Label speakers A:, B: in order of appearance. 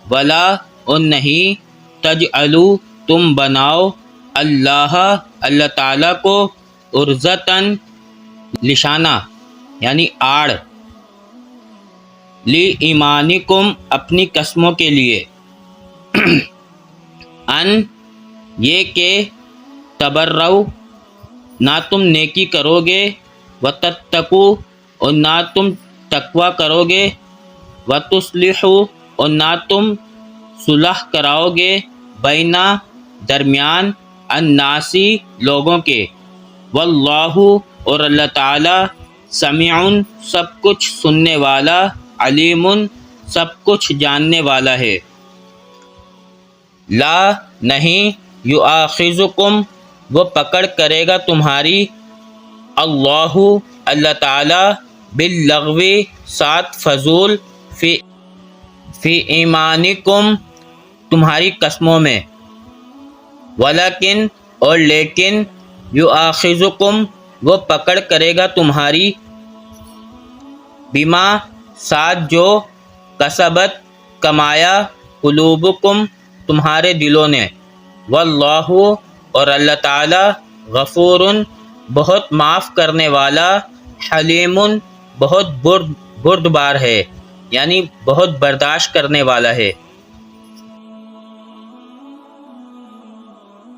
A: ولا اور نہیں تجعلوا تم بناؤ اللہ اللہ تعالیٰ کو عرضتاً نشانہ یعنی آڑ لی ایمانکم اپنی قسموں کے لیے ان یہ کہ تبرؤ نہ تم نیکی کرو گے وتتقوا اور نہ تم تقوی کرو گے وتصلحوا اور نہ تم صلح کراؤ گے بینا درمیان الناسی لوگوں کے واللہ اور اللہ تعالی سمیع سب کچھ سننے والا علیم سب کچھ جاننے والا ہے لا نہیں یؤاخذکم وہ پکڑ کرے گا تمہاری اللہ اللہ تعالی باللغو سات فضول فی ایمانکم تمہاری قسموں میں ولیکن اور لیکن یؤاخذکم وہ پکڑ کرے گا تمہاری بما ساتھ جو کسبت کمایا قلوبکم تمہارے دلوں نے واللہ اور اللہ تعالی غفور بہت معاف کرنے والا حلیم بہت بردبار ہے یعنی بہت برداشت کرنے والا ہے